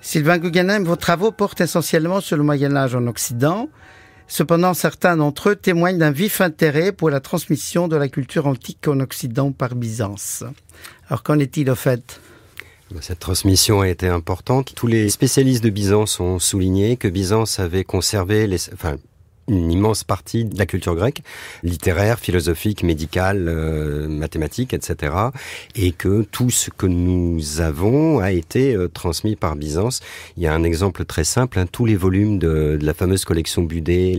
Sylvain Guggenheim, vos travaux portent essentiellement sur le Moyen-Âge en Occident. Cependant, certains d'entre eux témoignent d'un vif intérêt pour la transmission de la culture antique en Occident par Byzance. Alors, qu'en est-il au fait ? Cette transmission a été importante. Tous les spécialistes de Byzance ont souligné que Byzance avait conservé une immense partie de la culture grecque, littéraire, philosophique, médicale, mathématique, etc. Et que tout ce que nous avons a été transmis par Byzance. Il y a un exemple très simple, tous les volumes de la fameuse collection Budé,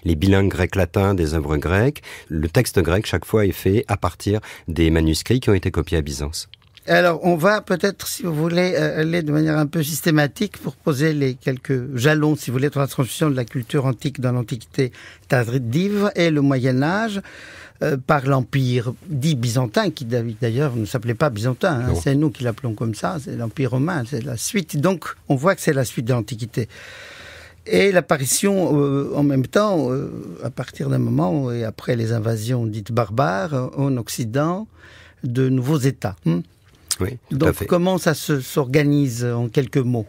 les bilingues grec-latin des œuvres grecques, le texte grec chaque fois est fait à partir des manuscrits qui ont été copiés à Byzance. Alors, on va peut-être, si vous voulez, aller de manière un peu systématique pour poser les quelques jalons, si vous voulez, dans la transmission de la culture antique dans l'Antiquité tardive et le Moyen-Âge par l'Empire dit byzantin, qui d'ailleurs ne s'appelait pas byzantin, c'est nous qui l'appelons comme ça, c'est l'Empire romain, c'est la suite. Donc, on voit que c'est la suite de l'Antiquité. Et l'apparition, en même temps, à partir d'un moment, et après les invasions dites barbares, en Occident, de nouveaux États. Oui, donc comment ça s'organise en quelques mots ?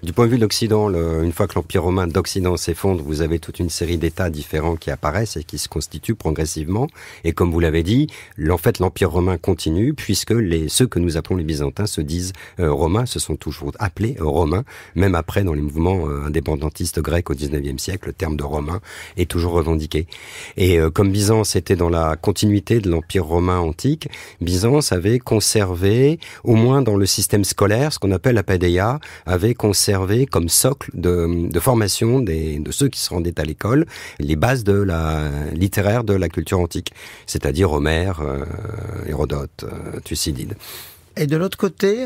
Du point de vue de l'Occident, une fois que l'Empire romain d'Occident s'effondre, vous avez toute une série d'États différents qui apparaissent et qui se constituent progressivement. Et comme vous l'avez dit, en fait, l'Empire romain continue puisque ceux que nous appelons les Byzantins se disent romains, se sont toujours appelés romains. Même après, dans les mouvements indépendantistes grecs au XIXe siècle, le terme de romain est toujours revendiqué. Et comme Byzance était dans la continuité de l'Empire romain antique, Byzance avait conservé, au moins dans le système scolaire, ce qu'on appelle la paideia, avait conservé comme socle de formation de ceux qui se rendaient à l'école, les bases de la littéraire de la culture antique, c'est-à-dire Homère, Hérodote, Thucydide. Et de l'autre côté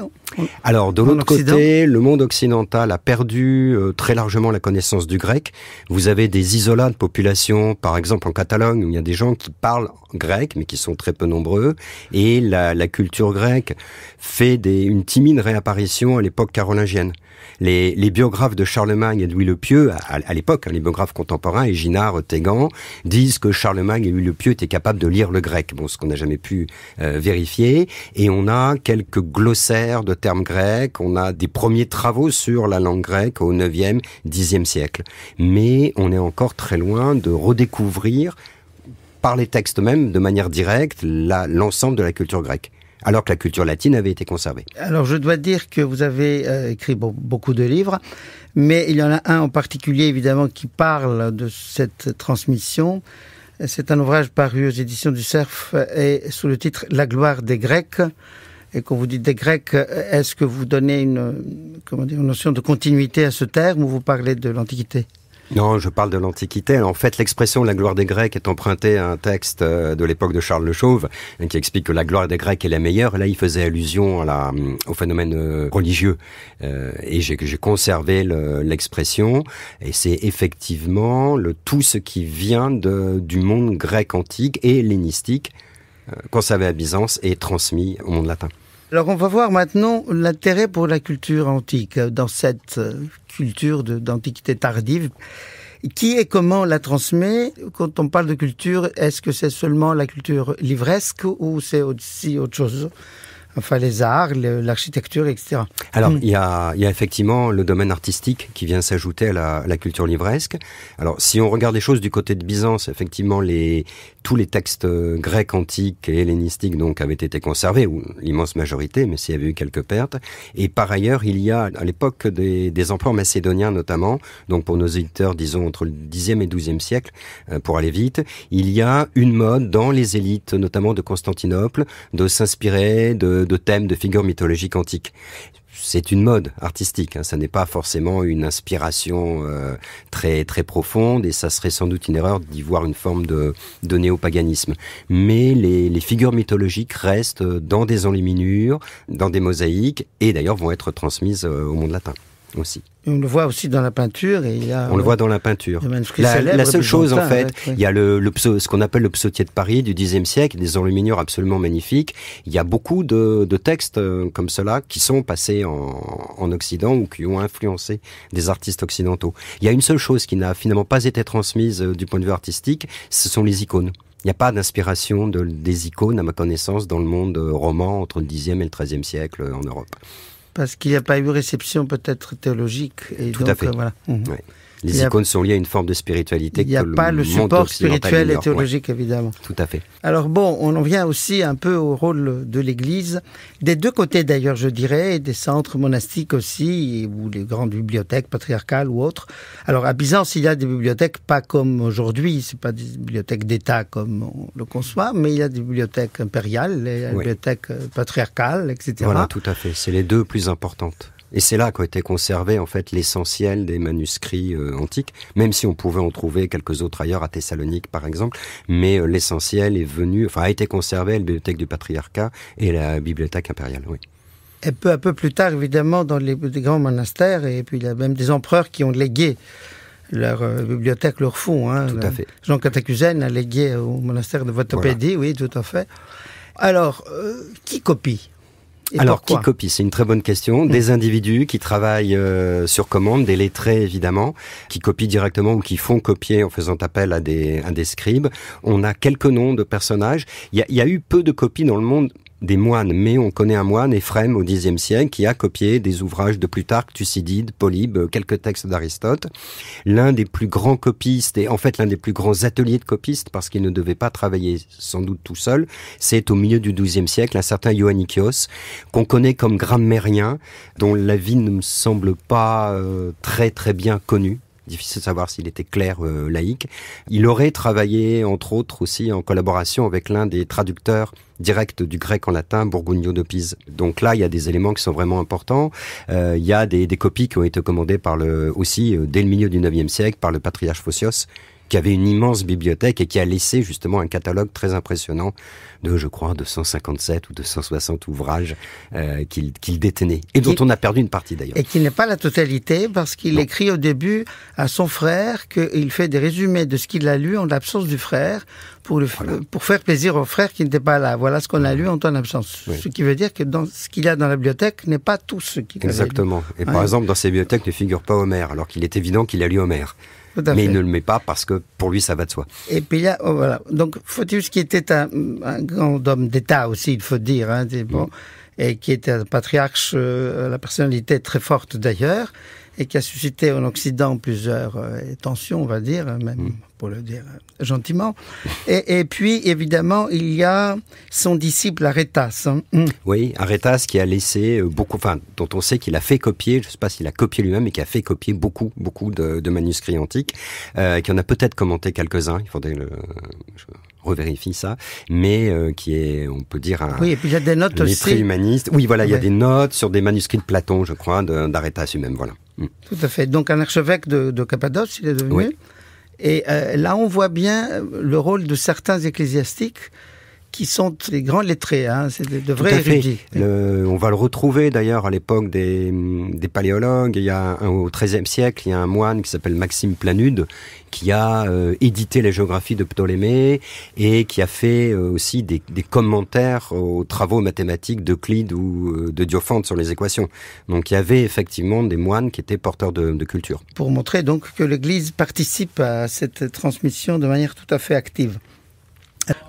Alors, de l'autre côté, le monde occidental a perdu très largement la connaissance du grec. Vous avez des isolats de population, par exemple en Catalogne, où il y a des gens qui parlent grec, mais qui sont très peu nombreux. Et la culture grecque fait une timide réapparition à l'époque carolingienne. Les biographes de Charlemagne et de Louis le Pieux, à l'époque, les biographes contemporains, Éginard, Tégan, disent que Charlemagne et Louis le Pieux étaient capables de lire le grec. Bon, ce qu'on n'a jamais pu vérifier. Et on a quelques glossaires de termes grecs, on a des premiers travaux sur la langue grecque au 9e, 10e siècle. Mais on est encore très loin de redécouvrir, par les textes même, de manière directe, l'ensemble de la culture grecque, alors que la culture latine avait été conservée. Alors je dois dire que vous avez écrit beaucoup de livres, mais il y en a un en particulier évidemment qui parle de cette transmission. C'est un ouvrage paru aux éditions du Cerf et sous le titre « La gloire des Grecs ». Et quand vous dites des Grecs, est-ce que vous donnez une notion de continuité à ce terme ou vous parlez de l'Antiquité ? Non, je parle de l'Antiquité. En fait, l'expression « la gloire des Grecs » est empruntée à un texte de l'époque de Charles le Chauve, qui explique que la gloire des Grecs est la meilleure. Là, il faisait allusion au phénomène religieux. Et j'ai conservé l'expression. Et c'est effectivement tout ce qui vient du monde grec antique et hellénistique, conservé à Byzance et transmis au monde latin. Alors on va voir maintenant l'intérêt pour la culture antique dans cette culture d'antiquité tardive. Qui et comment la transmet ? Quand on parle de culture, est-ce que c'est seulement la culture livresque ou c'est aussi autre chose ? Enfin, les arts, l'architecture, etc. Alors, il y a effectivement le domaine artistique qui vient s'ajouter à la culture livresque. Alors, si on regarde les choses du côté de Byzance, effectivement, tous les textes grecs antiques et hellénistiques donc avaient été conservés, ou l'immense majorité, mais s'il y avait eu quelques pertes. Et par ailleurs, il y a à l'époque des empereurs macédoniens notamment, donc pour nos auditeurs, disons entre le 10e et 12e siècle, pour aller vite, il y a une mode dans les élites, notamment de Constantinople, de s'inspirer de thèmes, de figures mythologiques antiques. C'est une mode artistique, ça n'est pas forcément une inspiration très très profonde, et ça serait sans doute une erreur d'y voir une forme de néopaganisme. Mais les figures mythologiques restent dans des enluminures, dans des mosaïques, et d'ailleurs vont être transmises au monde latin aussi. Et on le voit aussi dans la peinture. On le voit dans la peinture. La seule chose, en fait, il y a ce qu'on appelle le psautier de Paris du Xe siècle, des enluminures absolument magnifiques. Il y a beaucoup de textes comme cela qui sont passés en Occident ou qui ont influencé des artistes occidentaux. Il y a une seule chose qui n'a finalement pas été transmise du point de vue artistique, ce sont les icônes. Il n'y a pas d'inspiration des icônes, à ma connaissance, dans le monde roman entre le Xe et le XIIIe siècle en Europe. Parce qu'il n'y a pas eu réception peut-être théologique. Et Tout donc, à fait. Voilà. Ouais. Les icônes sont liées à une forme de spiritualité. Il n'y a pas le support spirituel et théologique, évidemment. Tout à fait. Alors bon, on en vient aussi un peu au rôle de l'Église, des deux côtés d'ailleurs, je dirais, des centres monastiques aussi, ou les grandes bibliothèques patriarcales ou autres. Alors à Byzance, il y a des bibliothèques pas comme aujourd'hui, c'est pas des bibliothèques d'État comme on le conçoit, mais il y a des bibliothèques impériales, des bibliothèques patriarcales, etc. Voilà, tout à fait. C'est les deux plus importantes. Et c'est là qu'a été conservé en fait l'essentiel des manuscrits antiques, même si on pouvait en trouver quelques autres ailleurs, à Thessalonique par exemple, mais l'essentiel a été conservé à la bibliothèque du patriarcat et la bibliothèque impériale, oui. Et peu à peu plus tard, évidemment, dans les grands monastères, et puis il y a même des empereurs qui ont légué leur bibliothèque, leur fonds. Tout à fait. Jean Cantacuzène a légué au monastère de Vatopédie, oui, tout à fait. Alors, qui copie ? Alors, qui copie? C'est une très bonne question. Des individus qui travaillent sur commande, des lettrés évidemment, qui copient directement ou qui font copier en faisant appel à des scribes. On a quelques noms de personnages. Il y a eu peu de copies dans le monde des moines, mais on connaît un moine, Éphrem, au Xe siècle, qui a copié des ouvrages de Plutarque, Thucydide, Polybe, quelques textes d'Aristote. L'un des plus grands copistes, et en fait l'un des plus grands ateliers de copistes, parce qu'il ne devait pas travailler sans doute tout seul, c'est au milieu du XIIe siècle, un certain Ioannikios, qu'on connaît comme grammairien, dont la vie ne me semble pas très très bien connue. Difficile de savoir s'il était clerc laïque. Il aurait travaillé, entre autres, aussi en collaboration avec l'un des traducteurs directs du grec en latin, Burgundio de Pise. Donc là, il y a des éléments qui sont vraiment importants. Il y a des copies qui ont été commandées aussi dès le milieu du IXe siècle par le patriarche Phocios, qui avait une immense bibliothèque et qui a laissé justement un catalogue très impressionnant de, je crois, 257 ou 260 ouvrages qu'il détenait et dont on a perdu une partie d'ailleurs. Et qui n'est pas la totalité parce qu'il écrit au début à son frère qu'il fait des résumés de ce qu'il a lu en l'absence du frère pour faire plaisir au frère qui n'était pas là. Voilà ce qu'on a lu en ton absence. Oui. Ce qui veut dire que ce qu'il y a dans la bibliothèque n'est pas tout ce qu'il a lu. Exactement. Et par exemple, dans ces bibliothèques ne figure pas Homère, alors qu'il est évident qu'il a lu Homère. Mais il ne le met pas parce que pour lui ça va de soi. Et puis là, voilà. Donc Photius qui était un grand homme d'État aussi, il faut dire, et qui était un patriarche, la personnalité très forte d'ailleurs, et qui a suscité en Occident plusieurs tensions, on va dire, même pour le dire gentiment. Et puis, évidemment, il y a son disciple Arétas. Oui, Arétas qui a laissé dont on sait qu'il a fait copier, je ne sais pas s'il a copié lui-même, mais qui a fait copier beaucoup de manuscrits antiques, qui en a peut-être commenté quelques-uns, il faudrait je revérifie ça, mais qui est, on peut dire, oui, et puis il y a des notes lettré humaniste. Oui, voilà, il y a des notes sur des manuscrits de Platon, je crois, d'Arétas lui-même, voilà. Tout à fait. Donc un archevêque de Cappadoce, il est devenu. Oui. Et là, on voit bien le rôle de certains ecclésiastiques qui sont des grands lettrés, c'est de vrais érudits. On va le retrouver d'ailleurs à l'époque des paléologues. Il y a au XIIIe siècle, il y a un moine qui s'appelle Maxime Planude qui a édité la géographie de Ptolémée et qui a fait aussi des commentaires aux travaux mathématiques d'Euclide ou de Diophante sur les équations. Donc il y avait effectivement des moines qui étaient porteurs de culture. Pour montrer donc que l'Église participe à cette transmission de manière tout à fait active.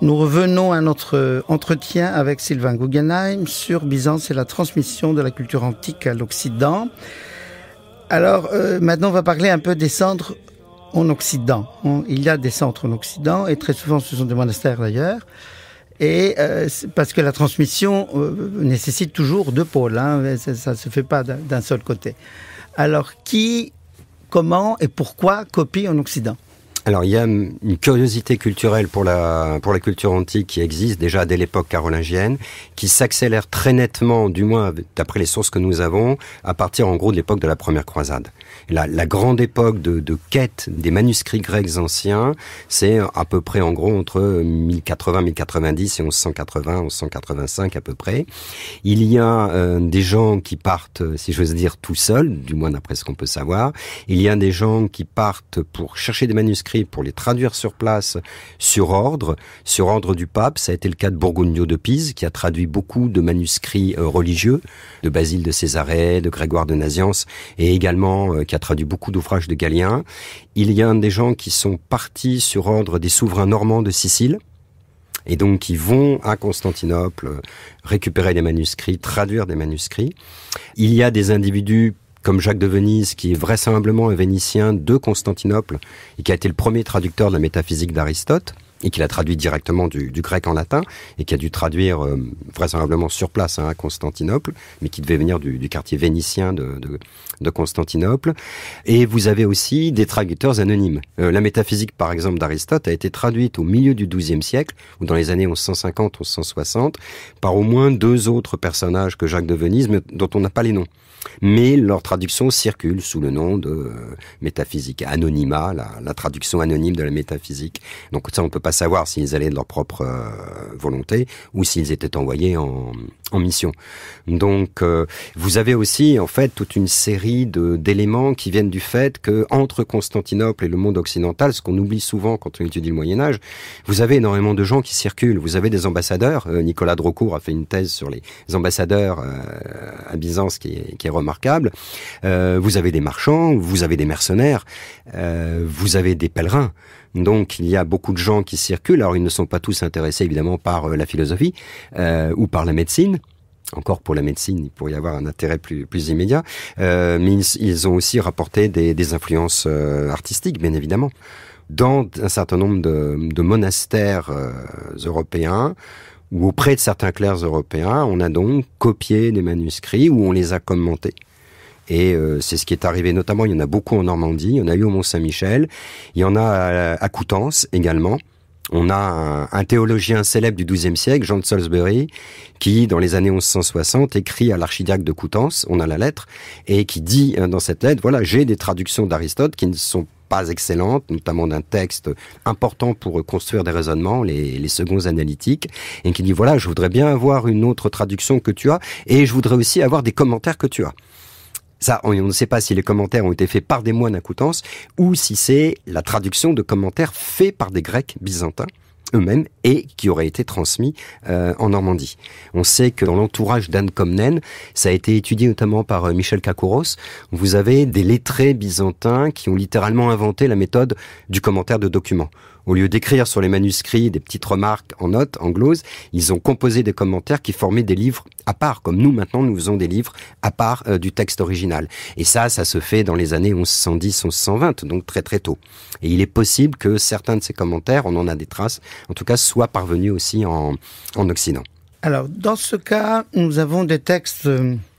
Nous revenons à notre entretien avec Sylvain Guggenheim sur Byzance et la transmission de la culture antique à l'Occident. Alors, maintenant, on va parler un peu des centres en Occident. Il y a des centres en Occident, et très souvent, ce sont des monastères d'ailleurs. Et parce que la transmission nécessite toujours deux pôles. Ça ne se fait pas d'un seul côté. Alors, qui, comment et pourquoi copie en Occident ? Alors, il y a une curiosité culturelle pour la culture antique qui existe déjà dès l'époque carolingienne, qui s'accélère très nettement, du moins d'après les sources que nous avons, à partir en gros de l'époque de la première croisade. La grande époque de quête des manuscrits grecs anciens, c'est à peu près en gros entre 1080-1090 et 1180-1185 à peu près. Il y a des gens qui partent, si j'ose dire, tout seuls, du moins d'après ce qu'on peut savoir. Il y a des gens qui partent pour chercher des manuscrits, pour les traduire sur place, sur ordre du pape. Ça a été le cas de Burgundio de Pise, qui a traduit beaucoup de manuscrits religieux, de Basile de Césarée, de Grégoire de Nazianze, et également qui a traduit beaucoup d'ouvrages de Galien. Il y a des gens qui sont partis sur ordre des souverains normands de Sicile, Et donc, ils vont à Constantinople récupérer des manuscrits, traduire des manuscrits. Il y a des individus comme Jacques de Venise, qui est vraisemblablement un Vénitien de Constantinople, et qui a été le premier traducteur de la métaphysique d'Aristote, et qui l'a traduit directement du grec en latin, et qui a dû traduire vraisemblablement sur place à Constantinople, mais qui devait venir du quartier vénitien de Constantinople. Et vous avez aussi des traducteurs anonymes. La métaphysique, par exemple, d'Aristote a été traduite au milieu du XIIe siècle, ou dans les années 1150-1160, par au moins 2 autres personnages que Jacques de Venise, mais dont on n'a pas les noms. Mais leur traduction circule sous le nom de métaphysique anonyma, la traduction anonyme de la métaphysique. Donc ça, on ne peut pas savoir s'ils allaient de leur propre volonté ou s'ils étaient envoyés en mission. Donc vous avez aussi en fait toute une série d'éléments qui viennent du fait que entre Constantinople et le monde occidental, ce qu'on oublie souvent quand on étudie le Moyen-Âge, vous avez énormément de gens qui circulent. Vous avez des ambassadeurs. Nicolas Drocourt a fait une thèse sur les ambassadeurs à Byzance qui est remarquable. Vous avez des marchands, vous avez des mercenaires, vous avez des pèlerins. Donc il y a beaucoup de gens qui circulent. Alors ils ne sont pas tous intéressés évidemment par la philosophie ou par la médecine. Encore pour la médecine, il pourrait y avoir un intérêt plus immédiat. Mais ils ont aussi rapporté des influences artistiques, bien évidemment. Dans un certain nombre de monastères européens, ou auprès de certains clercs européens, on a donc copié des manuscrits ou on les a commentés. Et c'est ce qui est arrivé notamment, il y en a beaucoup en Normandie, il y en a eu au Mont-Saint-Michel, il y en a à Coutances également. On a un théologien célèbre du XIIe siècle, Jean de Salisbury, qui, dans les années 1160, écrit à l'archidiacre de Coutances, on a la lettre, et qui dit dans cette lettre, voilà, j'ai des traductions d'Aristote qui ne sont pas excellentes, notamment d'un texte important pour construire des raisonnements, les seconds analytiques, et qui dit, voilà, je voudrais bien avoir une autre traduction que tu as, et je voudrais aussi avoir des commentaires que tu as. Ça, on ne sait pas si les commentaires ont été faits par des moines à Coutances ou si c'est la traduction de commentaires faits par des Grecs byzantins eux-mêmes et qui auraient été transmis en Normandie. On sait que dans l'entourage d'Anne Comnène, ça a été étudié notamment par Michel Kakouros. Vous avez des lettrés byzantins qui ont littéralement inventé la méthode du commentaire de documents. Au lieu d'écrire sur les manuscrits des petites remarques en notes, en glose, ils ont composé des commentaires qui formaient des livres à part, comme nous maintenant nous faisons des livres à part du texte original. Et ça se fait dans les années 1110-1120, donc très très tôt. Et il est possible que certains de ces commentaires, on en a des traces, en tout cas, soient parvenus aussi en Occident. Alors, dans ce cas, nous avons des textes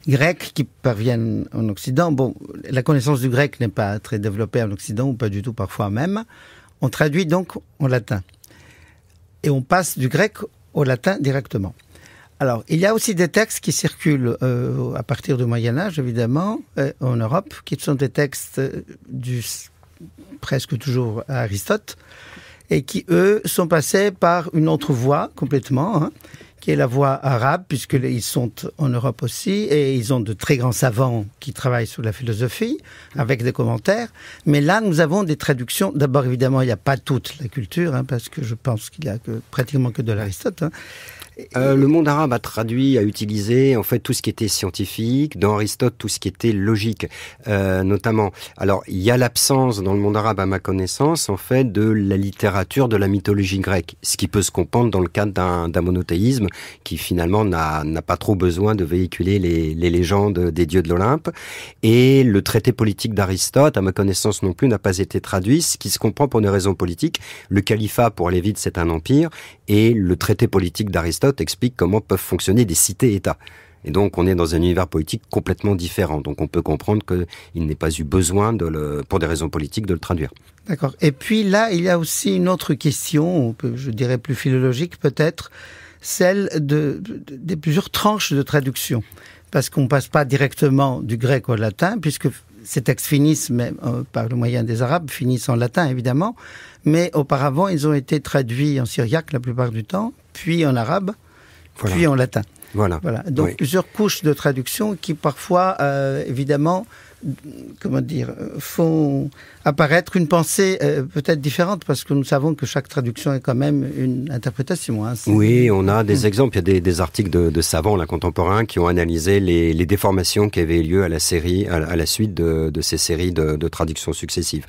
grecs qui parviennent en Occident. Bon, la connaissance du grec n'est pas très développée en Occident, ou pas du tout parfois même. On traduit donc en latin. Et on passe du grec au latin directement. Alors, il y a aussi des textes qui circulent à partir du Moyen-Âge, évidemment, en Europe, qui sont des textes presque toujours à Aristote, et qui, eux, sont passés par une autre voie complètement, qui est la voie arabe, puisqu'ils sont en Europe aussi, et ils ont de très grands savants qui travaillent sur la philosophie, avec des commentaires. Mais là, nous avons des traductions. D'abord, évidemment, il n'y a pas toute la culture, parce que je pense qu'il n'y a pratiquement que de l'Aristote. Le monde arabe a traduit, a utilisé en fait tout ce qui était scientifique, dans Aristote tout ce qui était logique, notamment. Alors il y a l'absence dans le monde arabe, à ma connaissance, en fait, de la littérature de la mythologie grecque, ce qui peut se comprendre dans le cadre d'un monothéisme qui finalement n'a pas trop besoin de véhiculer les légendes des dieux de l'Olympe. Et le traité politique d'Aristote, à ma connaissance non plus, n'a pas été traduit, ce qui se comprend pour une raison politique. Le califat, pour aller vite, c'est un empire, et le traité politique d'Aristote explique comment peuvent fonctionner des cités-États. Et donc, on est dans un univers politique complètement différent. Donc, on peut comprendre qu'il n'ait pas eu besoin, pour des raisons politiques, de le traduire. D'accord. Et puis là, il y a aussi une autre question, je dirais plus philologique peut-être, celle des plusieurs tranches de traduction. Parce qu'on ne passe pas directement du grec au latin, puisque ces textes finissent, même par le moyen des Arabes, finissent en latin, évidemment. Mais auparavant, ils ont été traduits en syriaque la plupart du temps, puis en arabe, voilà, puis en latin. Voilà. Donc, oui, plusieurs couches de traduction qui, parfois, évidemment, font apparaître une pensée peut-être différente, parce que nous savons que chaque traduction est quand même une interprétation. Oui, on a des exemples. Il y a des articles de savants là, contemporains qui ont analysé les déformations qui avaient lieu à la suite de ces séries de traductions successives.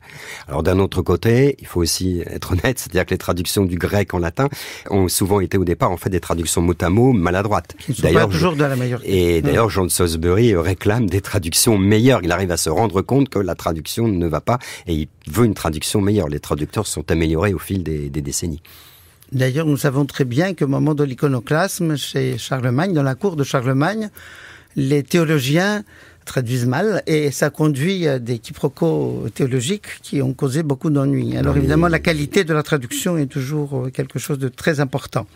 Alors d'un autre côté, il faut aussi être honnête, c'est-à-dire que les traductions du grec en latin ont souvent été au départ en fait des traductions mot à mot maladroites. Qui ne sont pas toujours de la meilleure. Et d'ailleurs, John Salisbury réclame des traductions meilleures. Il arrive à se rendre compte que la traduction ne va pas et il veut une traduction meilleure. Les traducteurs sont améliorés au fil des décennies. D'ailleurs, nous savons très bien qu'au moment de l'iconoclasme, chez Charlemagne, dans la cour de Charlemagne, les théologiens traduisent mal et ça conduit à des quiproquos théologiques qui ont causé beaucoup d'ennuis. Alors évidemment, la qualité de la traduction est toujours quelque chose de très important.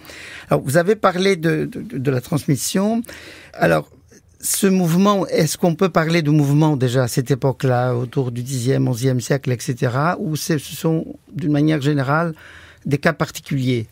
Alors, vous avez parlé de la transmission. Alors, ce mouvement, est-ce qu'on peut parler de mouvement déjà à cette époque-là, autour du Xe, XIe siècle, etc., ou ce sont, d'une manière générale, des cas particuliers?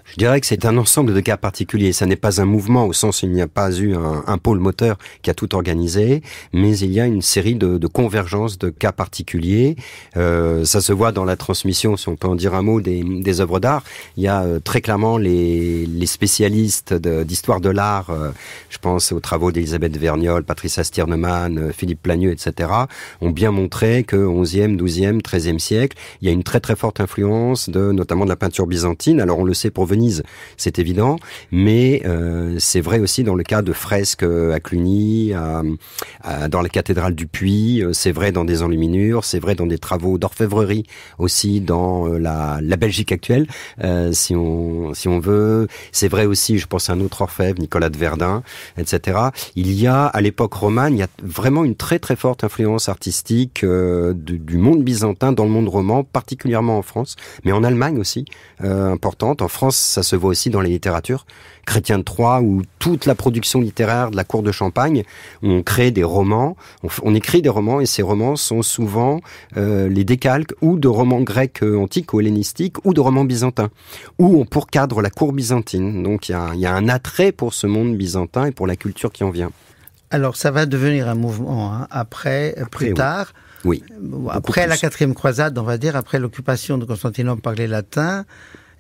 Je dirais que c'est un ensemble de cas particuliers. Ça n'est pas un mouvement au sens où il n'y a pas eu un pôle moteur qui a tout organisé, mais il y a une série de convergences de cas particuliers. Ça se voit dans la transmission, si on peut en dire un mot, des œuvres d'art. Il y a très clairement les spécialistes d'histoire de l'art, je pense aux travaux d'Elisabeth Vergnol, Patricia Stirnemann, Philippe Plagneux, etc., ont bien montré que 11e, 12e, 13e siècle, il y a une très très forte influence notamment de la peinture byzantine. Alors on le sait pour Venise, c'est évident, mais c'est vrai aussi dans le cas de fresques à Cluny, dans la cathédrale du Puy, c'est vrai dans des enluminures, c'est vrai dans des travaux d'orfèvrerie aussi dans la Belgique actuelle, si on veut. C'est vrai aussi, je pense à un autre orfèvre, Nicolas de Verdun, etc. Il y a, à l'époque romane, il y a vraiment une très très forte influence artistique du monde byzantin dans le monde roman, particulièrement en France, mais en Allemagne aussi, importante. En France, ça se voit aussi dans les littératures. Chrétien de Troyes, où toute la production littéraire de la cour de Champagne, où on crée des romans, on écrit des romans, et ces romans sont souvent les décalques ou de romans grecs antiques ou hellénistiques, ou de romans byzantins, où on pourcadre la cour byzantine. Donc il y a un attrait pour ce monde byzantin et pour la culture qui en vient. Alors ça va devenir un mouvement plus tard. Oui. Après la 4e croisade, on va dire, après l'occupation de Constantinople par les Latins,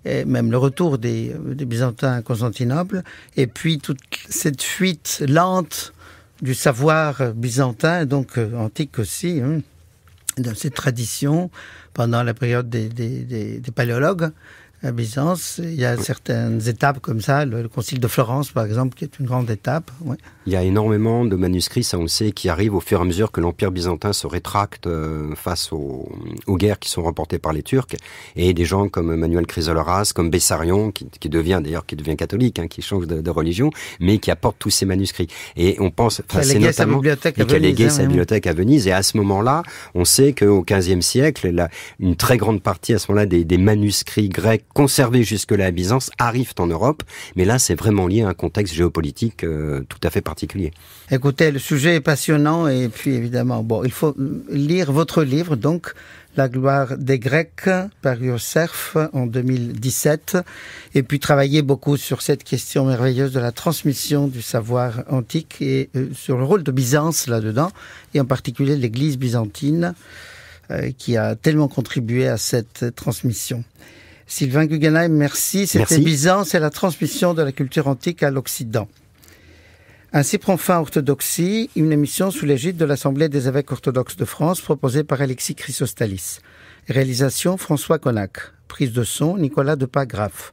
et même le retour des Byzantins à Constantinople, et puis toute cette fuite lente du savoir byzantin, donc antique aussi, de cette tradition pendant la période des paléologues à Byzance. Il y a certaines étapes comme ça, le concile de Florence par exemple, qui est une grande étape. Ouais. Il y a énormément de manuscrits, ça on le sait, qui arrivent au fur et à mesure que l'Empire byzantin se rétracte face aux guerres qui sont remportées par les Turcs, et des gens comme Manuel Chrysoloras, comme Bessarion, qui devient catholique, qui change de religion, mais qui apporte tous ces manuscrits. Et on pense, c'est notamment qui a légué sa bibliothèque à Venise, et à ce moment-là, on sait qu'au XVe siècle, une très grande partie à ce moment-là des manuscrits grecs conservés jusque-là à Byzance arrivent en Europe, mais là c'est vraiment lié à un contexte géopolitique tout à fait particulier. Écoutez, le sujet est passionnant, et puis évidemment, il faut lire votre livre, donc, La gloire des Grecs, paru au Cerf en 2017, et puis travailler beaucoup sur cette question merveilleuse de la transmission du savoir antique, et sur le rôle de Byzance là-dedans, et en particulier l'Église byzantine, qui a tellement contribué à cette transmission. Sylvain Guggenheim, merci. C'était Byzance et la transmission de la culture antique à l'Occident. Ainsi prend fin Orthodoxie, une émission sous l'égide de l'Assemblée des évêques orthodoxes de France, proposée par Alexis Chrysostalis. Réalisation François Connac. Prise de son Nicolas Depas-Graff.